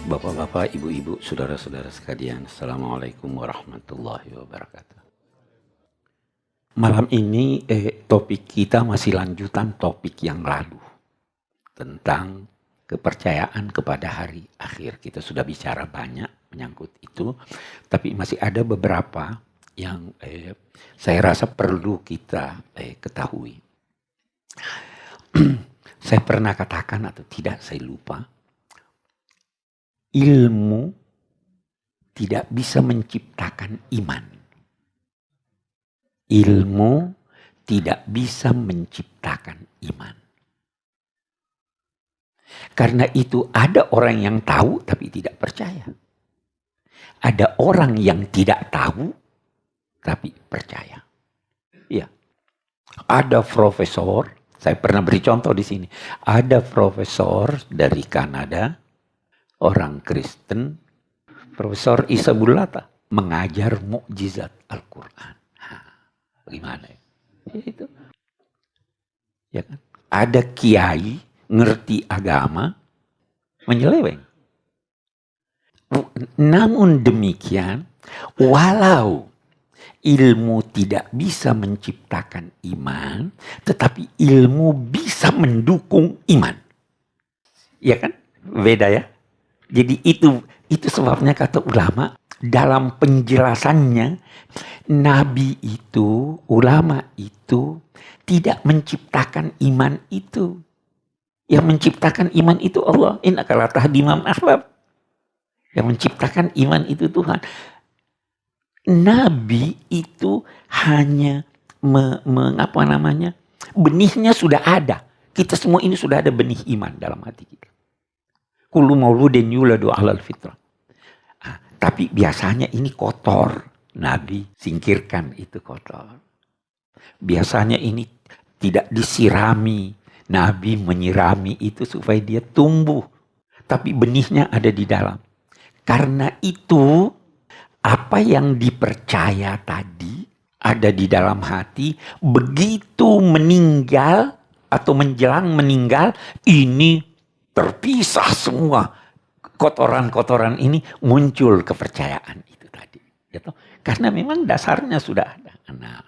Bapak-bapak, ibu-ibu, saudara-saudara sekalian, Assalamualaikum warahmatullahi wabarakatuh. Malam ini topik kita masih lanjutan topik yang lalu tentang kepercayaan kepada hari akhir. Kita sudah bicara banyak menyangkut itu, tapi masih ada beberapa yang saya rasa perlu kita ketahui. Saya pernah katakan atau tidak, saya lupa. Ilmu tidak bisa menciptakan iman. Ilmu tidak bisa menciptakan iman. Karena itu ada orang yang tahu tapi tidak percaya. Ada orang yang tidak tahu tapi percaya. Ya. Ada profesor, saya pernah beri contoh di sini. Ada profesor dari Kanada, orang Kristen, Profesor Isa Bulata, mengajar mukjizat Al-Quran. Bagaimana ya? Itu. Ya kan? Ada kiai ngerti agama, menyeleweng. Namun demikian, walau ilmu tidak bisa menciptakan iman, tetapi ilmu bisa mendukung iman. Ya kan? Beda ya? Jadi itu sebabnya kata ulama dalam penjelasannya, nabi itu, ulama itu tidak menciptakan iman itu. Yang menciptakan iman itu Allah. Innaka la tahdi man ahbab. Yang menciptakan iman itu Tuhan. Nabi itu hanya benihnya sudah ada. Kita semua ini sudah ada benih iman dalam hati kita. Kullu mauludin yuladu alal fitrah. Tapi biasanya ini kotor. Nabi singkirkan itu kotor. Biasanya ini tidak disirami. Nabi menyirami itu supaya dia tumbuh. Tapi benihnya ada di dalam. Karena itu apa yang dipercaya tadi ada di dalam hati. Begitu meninggal atau menjelang meninggal, ini terpisah semua. Kotoran-kotoran ini muncul kepercayaan itu tadi. Gitu. Karena memang dasarnya sudah ada. Nah,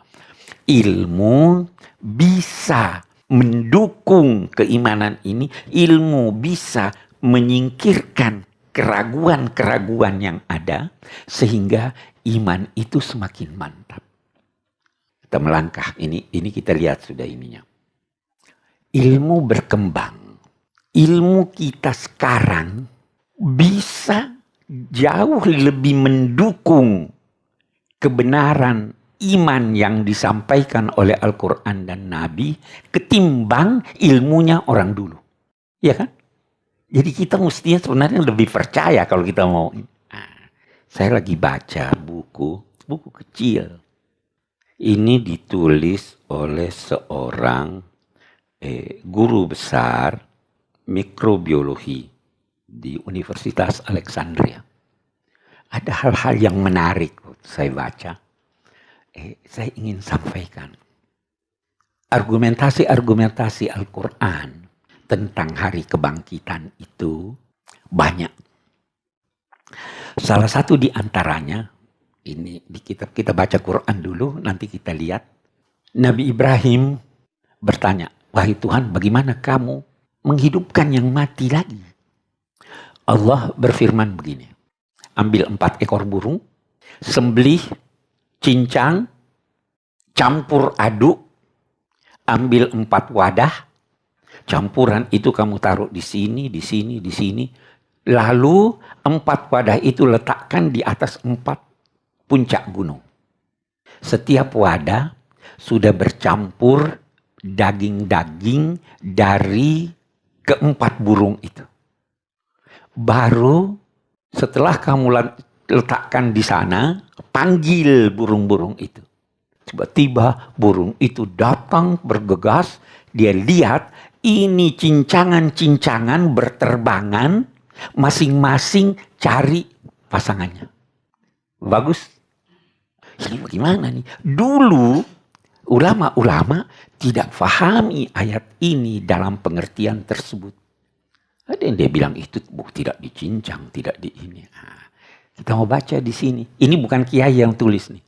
ilmu bisa mendukung keimanan ini. Ilmu bisa menyingkirkan keraguan-keraguan yang ada. Sehingga iman itu semakin mantap. Kita melangkah. Ini kita lihat sudah ininya. Ilmu berkembang. Ilmu kita sekarang bisa jauh lebih mendukung kebenaran iman yang disampaikan oleh Al-Quran dan Nabi ketimbang ilmunya orang dulu. Ya kan? Jadi kita mestinya sebenarnya lebih percaya kalau kita mau. Saya lagi baca buku kecil. Ini ditulis oleh seorang guru besar mikrobiologi di Universitas Alexandria. Ada hal-hal yang menarik saya baca. Saya ingin sampaikan. Argumentasi Al-Quran tentang hari kebangkitan itu banyak. Salah satu di antaranya, ini kita baca Quran dulu, nanti kita lihat. Nabi Ibrahim bertanya, wahai Tuhan, bagaimana kamu menghidupkan yang mati lagi? Allah berfirman begini, ambil 4 ekor burung, sembelih, cincang, campur aduk, ambil 4 wadah, campuran itu kamu taruh di sini, di sini, di sini. Lalu 4 wadah itu letakkan di atas 4 puncak gunung. Setiap wadah sudah bercampur daging-daging dari ke-4 burung itu. Baru setelah kamu letakkan di sana, panggil burung-burung itu. Tiba-tiba burung itu datang bergegas. Dia lihat ini cincangan-cincangan berterbangan. Masing-masing cari pasangannya. Bagus. Ini bagaimana nih? Dulu ulama-ulama tidak fahami ayat ini dalam pengertian tersebut. Ada yang dia bilang itu tidak dicincang, tidak di ini. Nah, kita mau baca di sini. Ini bukan kiai yang tulis nih.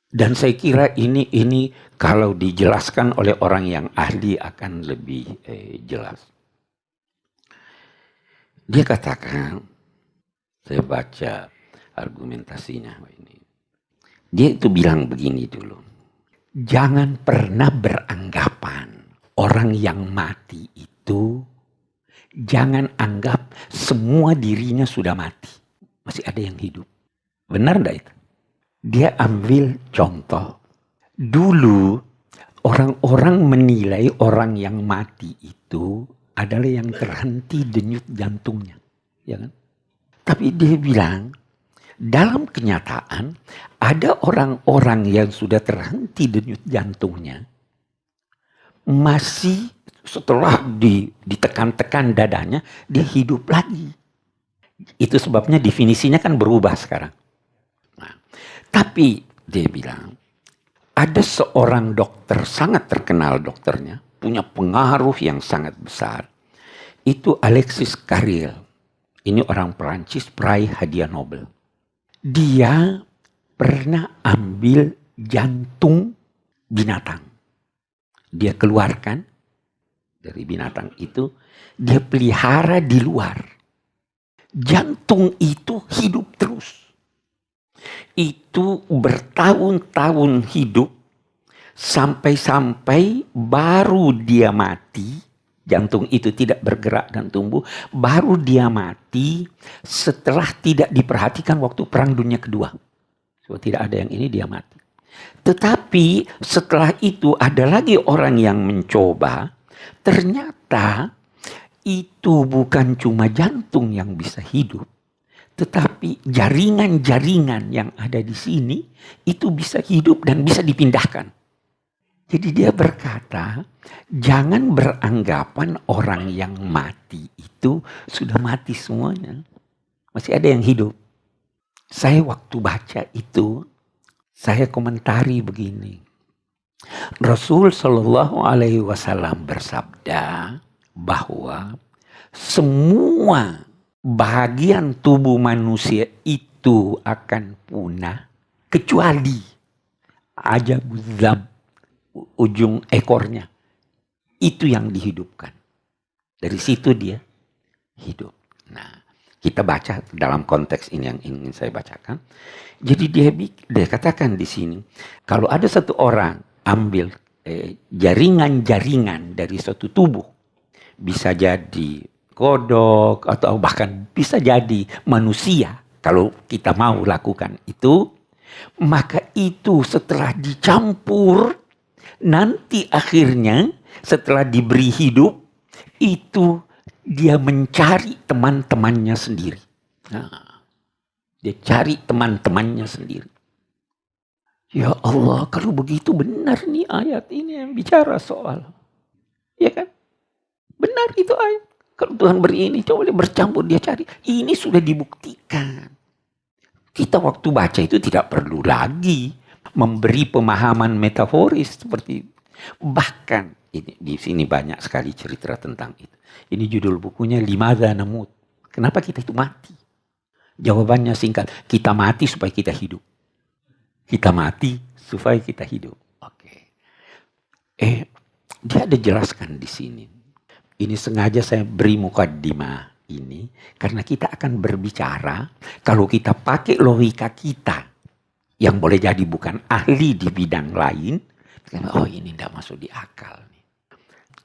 Dan saya kira ini kalau dijelaskan oleh orang yang ahli akan lebih jelas. Dia katakan, saya baca argumentasinya ini. Dia itu bilang begini dulu. Jangan pernah beranggapan orang yang mati itu, jangan anggap semua dirinya sudah mati. Masih ada yang hidup. Benar enggak itu? Dia ambil contoh. Dulu orang-orang menilai orang yang mati itu adalah yang terhenti denyut jantungnya. Ya kan? Tapi dia bilang, dalam kenyataan ada orang-orang yang sudah terhenti denyut jantungnya. Masih setelah ditekan-tekan dadanya, dia hidup lagi. Itu sebabnya definisinya kan berubah sekarang. Nah, tapi dia bilang, ada seorang dokter, sangat terkenal dokternya, punya pengaruh yang sangat besar. Itu Alexis Carrel. Ini orang Perancis, peraih hadiah Nobel. Dia pernah ambil jantung binatang. Dia keluarkan dari binatang itu, dia pelihara di luar. Jantung itu hidup terus. Itu bertahun-tahun hidup sampai-sampai baru dia mati. Jantung itu tidak bergerak dan tumbuh. Baru dia mati setelah tidak diperhatikan waktu Perang Dunia Kedua. So, tidak ada yang ini, dia mati. Tetapi setelah itu ada lagi orang yang mencoba. Ternyata itu bukan cuma jantung yang bisa hidup. Tetapi jaringan-jaringan yang ada di sini itu bisa hidup dan bisa dipindahkan. Jadi dia berkata, jangan beranggapan orang yang mati itu sudah mati semuanya. Masih ada yang hidup. Saya waktu baca itu, saya komentari begini. Rasul Shallallahu Alaihi Wasallam bersabda bahwa semua bagian tubuh manusia itu akan punah kecuali ajabuzab, ujung ekornya. Itu yang dihidupkan. Dari situ dia hidup. Nah, kita baca dalam konteks ini yang ingin saya bacakan. Jadi dia katakan di sini, kalau ada satu orang ambil jaringan-jaringan dari suatu tubuh, bisa jadi kodok atau bahkan bisa jadi manusia, kalau kita mau lakukan itu, maka itu setelah dicampur, nanti akhirnya setelah diberi hidup, itu dia mencari teman-temannya sendiri. Nah, dia cari teman-temannya sendiri. Ya Allah, kalau begitu benar nih ayat ini yang bicara soal. Ya kan? Benar itu ayat. Kalau Tuhan beri ini, coba dia bercampur, dia cari. Ini sudah dibuktikan. Kita waktu baca itu tidak perlu lagi memberi pemahaman metaforis seperti itu. Bahkan ini, di sini banyak sekali cerita tentang itu. Ini judul bukunya Limadza Namut. Kenapa kita itu mati? Jawabannya singkat, kita mati supaya kita hidup. Kita mati supaya kita hidup. Oke. Dia ada jelaskan di sini. Ini sengaja saya beri mukaddimah ini karena kita akan berbicara kalau kita pakai logika kita yang boleh jadi bukan ahli di bidang lain. Oh, ini tidak masuk di akal.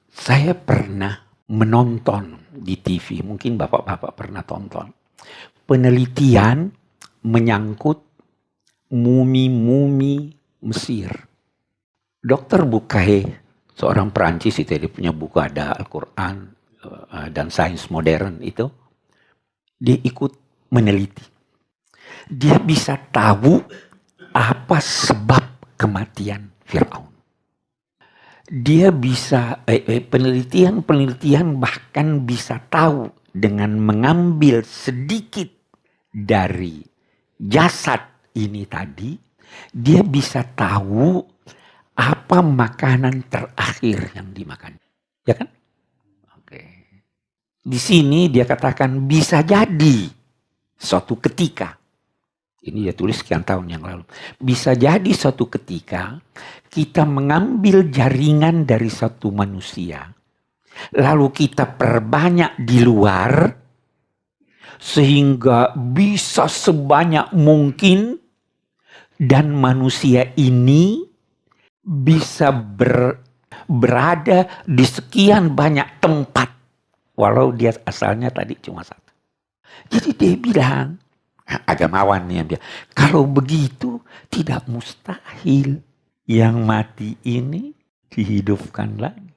Saya pernah menonton di TV, mungkin bapak-bapak pernah tonton, penelitian menyangkut mumi-mumi Mesir. Dr. Bucaille, seorang Perancis itu, dia punya buku ada Al-Quran dan sains modern itu, dia ikut meneliti. Dia bisa tahu apa sebab kematian Fir'aun. Dia bisa penelitian bahkan bisa tahu dengan mengambil sedikit dari jasad ini tadi, dia bisa tahu apa makanan terakhir yang dimakan. Ya kan? Oke. Di sini dia katakan bisa jadi suatu ketika. Ini dia tulis sekian tahun yang lalu. Bisa jadi suatu ketika kita mengambil jaringan dari satu manusia. Lalu kita perbanyak di luar. Sehingga bisa sebanyak mungkin. Dan manusia ini bisa berada di sekian banyak tempat. Walau dia asalnya tadi cuma satu. Jadi dia bilang, agamawan nih yang bilang, kalau begitu tidak mustahil yang mati ini dihidupkan lagi.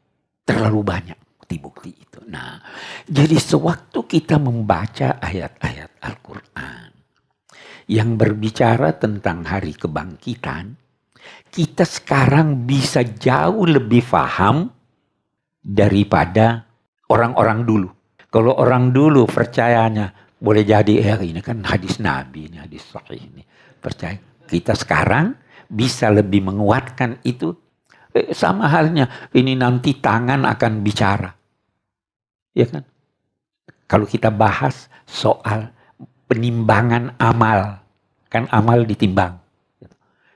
Terlalu banyak bukti-bukti itu. Nah, jadi sewaktu kita membaca ayat-ayat Al-Quran yang berbicara tentang hari kebangkitan, kita sekarang bisa jauh lebih paham daripada orang-orang dulu. Kalau orang dulu percayanya boleh jadi ini kan hadis Nabi, ini hadis sahih ini. Percaya. Kita sekarang bisa lebih menguatkan itu. Sama halnya ini nanti tangan akan bicara. Ya kan? Kalau kita bahas soal penimbangan amal. Kan amal ditimbang.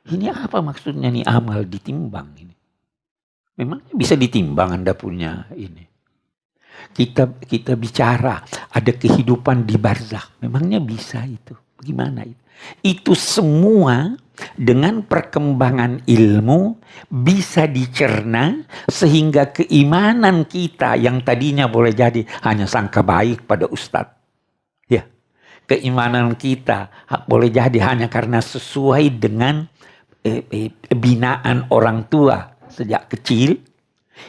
Ini apa maksudnya nih amal ditimbang ini? Memang bisa ditimbang Anda punya ini. Kita bicara ada kehidupan di barzakh. Memangnya bisa itu? Bagaimana itu? Itu semua dengan perkembangan ilmu bisa dicerna sehingga keimanan kita yang tadinya boleh jadi hanya sangka baik pada ustadz. Ya, keimanan kita boleh jadi hanya karena sesuai dengan binaan orang tua sejak kecil.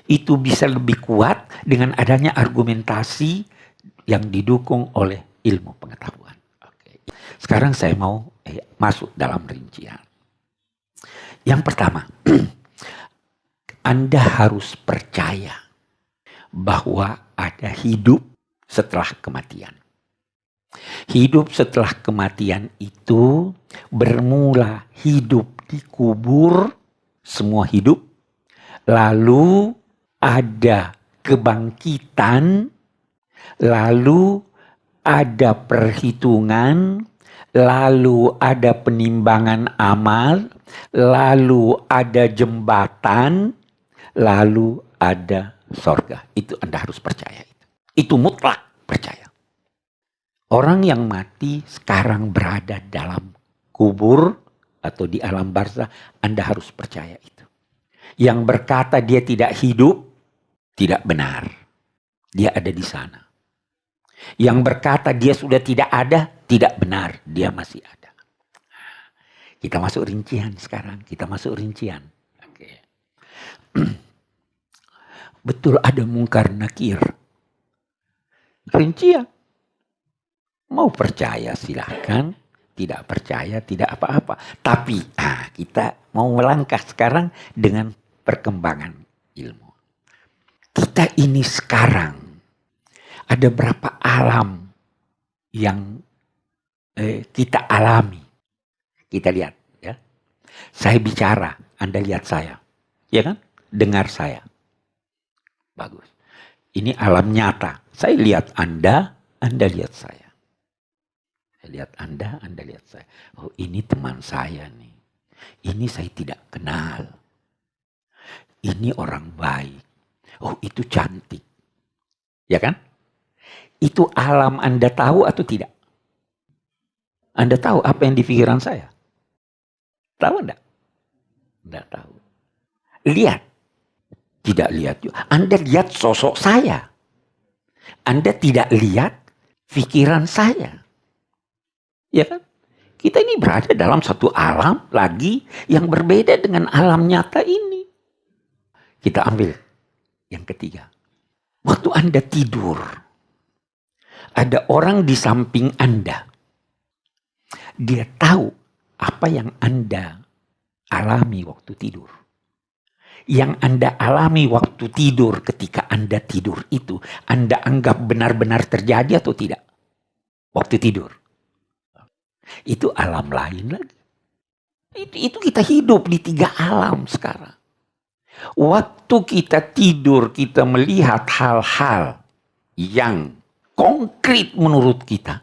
Itu bisa lebih kuat dengan adanya argumentasi yang didukung oleh ilmu pengetahuan. Oke. Sekarang saya mau masuk dalam rincian. Yang pertama, Anda harus percaya bahwa ada hidup setelah kematian. Hidup setelah kematian itu bermula hidup di kubur, semua hidup. Lalu ada kebangkitan, lalu ada perhitungan, lalu ada penimbangan amal, lalu ada jembatan, lalu ada sorga. Itu Anda harus percaya. Itu mutlak percaya. Orang yang mati sekarang berada dalam kubur atau di alam barzakh, Anda harus percaya itu. Yang berkata dia tidak hidup, tidak benar. Dia ada di sana. Yang berkata dia sudah tidak ada, tidak benar. Dia masih ada. Kita masuk rincian sekarang. Kita masuk rincian. Oke. Betul ada mungkar nakir. Rincian. Mau percaya silahkan. Tidak percaya tidak apa-apa. Tapi kita mau melangkah sekarang dengan perkembangan ilmu. Kita ini sekarang ada berapa alam yang kita alami. Kita lihat ya. Saya bicara, Anda lihat saya. Ya kan? Dengar saya. Bagus. Ini alam nyata. Saya lihat Anda, Anda lihat saya. Saya lihat Anda lihat saya. Oh, ini teman saya nih. Ini saya tidak kenal. Ini orang baik. Oh, itu cantik. Ya kan? Itu alam Anda tahu atau tidak? Anda tahu apa yang di pikiran saya? Tahu enggak? Enggak tahu. Lihat. Tidak lihat juga. Anda lihat sosok saya. Anda tidak lihat pikiran saya. Ya kan? Kita ini berada dalam satu alam lagi yang berbeda dengan alam nyata ini. Kita ambil yang ketiga. Waktu Anda tidur, ada orang di samping Anda. Dia tahu apa yang Anda alami waktu tidur. Yang Anda alami waktu tidur ketika Anda tidur itu, Anda anggap benar-benar terjadi atau tidak? Waktu tidur. Itu alam lain lagi. Itu kita hidup di 3 alam sekarang. Waktu kita tidur, kita melihat hal-hal yang konkret menurut kita.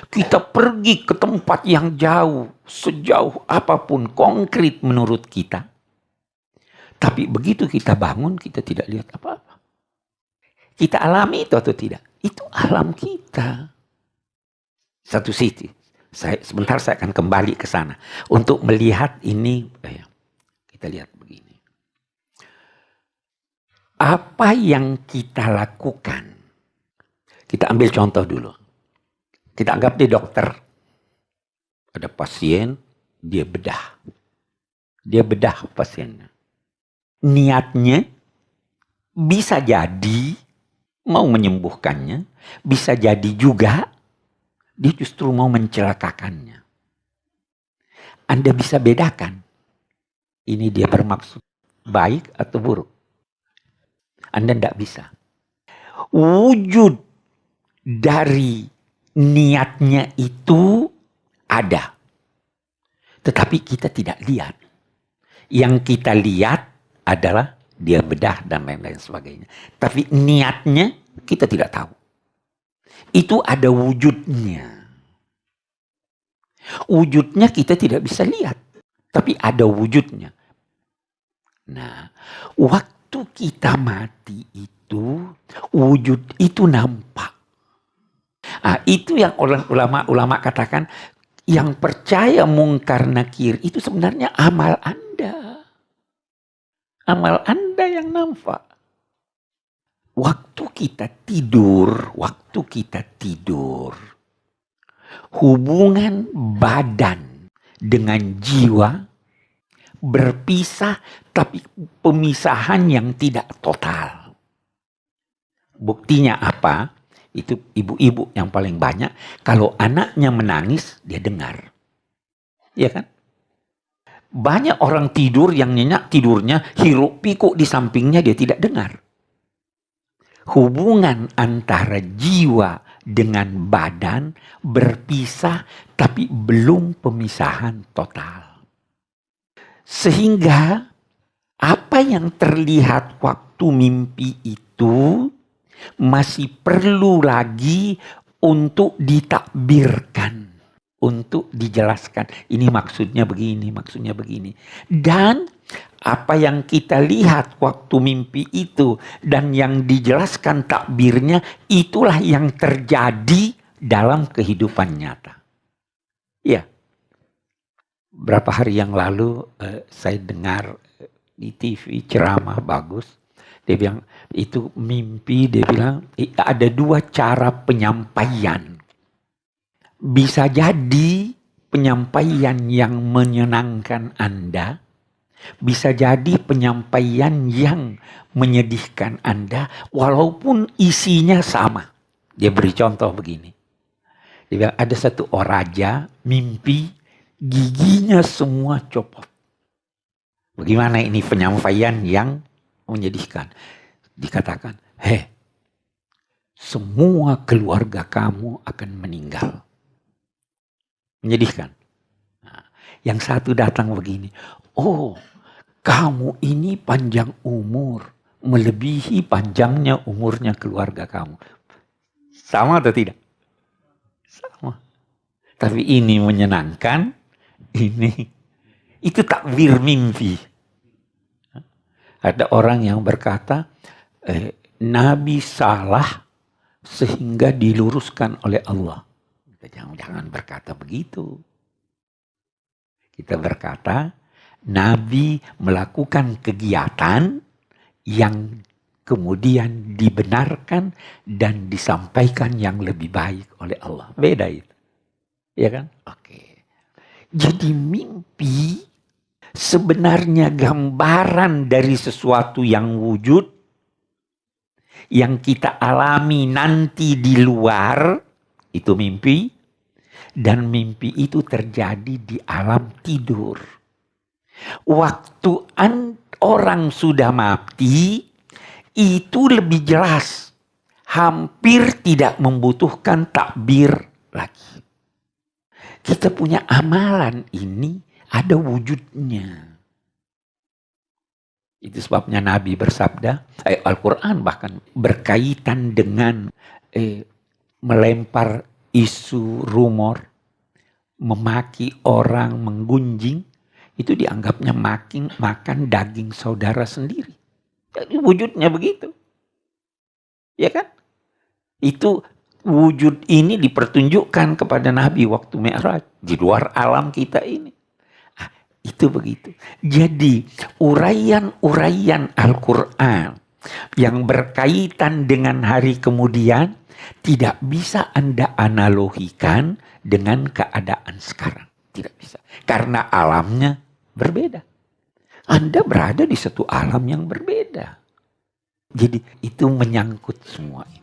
Kita pergi ke tempat yang jauh, sejauh apapun konkret menurut kita. Tapi begitu kita bangun, kita tidak lihat apa-apa. Kita alami itu atau tidak? Itu alam kita. Satu sisi. Sebentar saya akan kembali ke sana. Untuk melihat ini, kita lihat begini. Apa yang kita lakukan? Kita ambil contoh dulu. Kita anggap dia dokter. Ada pasien, dia bedah. Dia bedah pasiennya. Niatnya bisa jadi mau menyembuhkannya, bisa jadi juga dia justru mau mencelakakannya. Anda bisa bedakan, ini dia bermaksud baik atau buruk. Anda tidak bisa. Wujud dari niatnya itu ada. Tetapi kita tidak lihat. Yang kita lihat adalah dia bedah dan lain-lain sebagainya. Tapi niatnya kita tidak tahu. Itu ada wujudnya. Wujudnya kita tidak bisa lihat. Tapi ada wujudnya. Nah, waktu kita mati itu, wujud itu nampak. Nah, itu yang ulama katakan, yang percaya mungkar nakir itu sebenarnya amal Anda. Amal Anda yang nampak. Waktu kita tidur, hubungan badan dengan jiwa berpisah, tapi pemisahan yang tidak total. Buktinya apa? Itu ibu-ibu yang paling banyak. Kalau anaknya menangis, dia dengar. Iya kan? Banyak orang tidur yang nyenyak tidurnya, hiruk pikuk di sampingnya dia tidak dengar. Hubungan antara jiwa dengan badan berpisah, tapi belum pemisahan total. Sehingga apa yang terlihat waktu mimpi itu masih perlu lagi untuk ditakbirkan, untuk dijelaskan. Ini maksudnya begini, maksudnya begini. Dan apa yang kita lihat waktu mimpi itu dan yang dijelaskan takbirnya, itulah yang terjadi dalam kehidupan nyata. Ya, berapa hari yang lalu saya dengar di TV ceramah bagus. Dia bilang, itu mimpi, dia bilang, ada dua cara penyampaian. Bisa jadi penyampaian yang menyenangkan Anda, bisa jadi penyampaian yang menyedihkan Anda, walaupun isinya sama. Dia beri contoh begini. Dia bilang, ada satu raja mimpi giginya semua copot. Bagaimana ini penyampaian yang menyedihkan? Dikatakan, semua keluarga kamu akan meninggal. Menyedihkan. Nah, yang satu datang begini, kamu ini panjang umur, melebihi panjangnya umurnya keluarga kamu. Sama atau tidak? Sama. Tapi ini menyenangkan, itu takbir mimpi. Ada orang yang berkata, Nabi salah sehingga diluruskan oleh Allah. Kita jangan berkata begitu. Kita berkata, Nabi melakukan kegiatan yang kemudian dibenarkan dan disampaikan yang lebih baik oleh Allah. Beda itu. Ya kan? Oke. Jadi mimpi sebenarnya gambaran dari sesuatu yang wujud, yang kita alami nanti di luar, itu mimpi. Dan mimpi itu terjadi di alam tidur. Waktu orang sudah mati, itu lebih jelas. Hampir tidak membutuhkan takbir lagi. Kita punya amalan ini ada wujudnya. Itu sebabnya Nabi bersabda, Al-Quran bahkan berkaitan dengan melempar isu rumor, memaki orang, menggunjing, itu dianggapnya makan daging saudara sendiri. Jadi wujudnya begitu. Ya kan? Itu wujud ini dipertunjukkan kepada Nabi waktu Mi'raj. Di luar alam kita ini. Itu begitu. Jadi uraian-uraian Al-Quran yang berkaitan dengan hari kemudian tidak bisa Anda analogikan dengan keadaan sekarang. Tidak bisa. Karena alamnya berbeda. Anda berada di satu alam yang berbeda. Jadi itu menyangkut semua ini.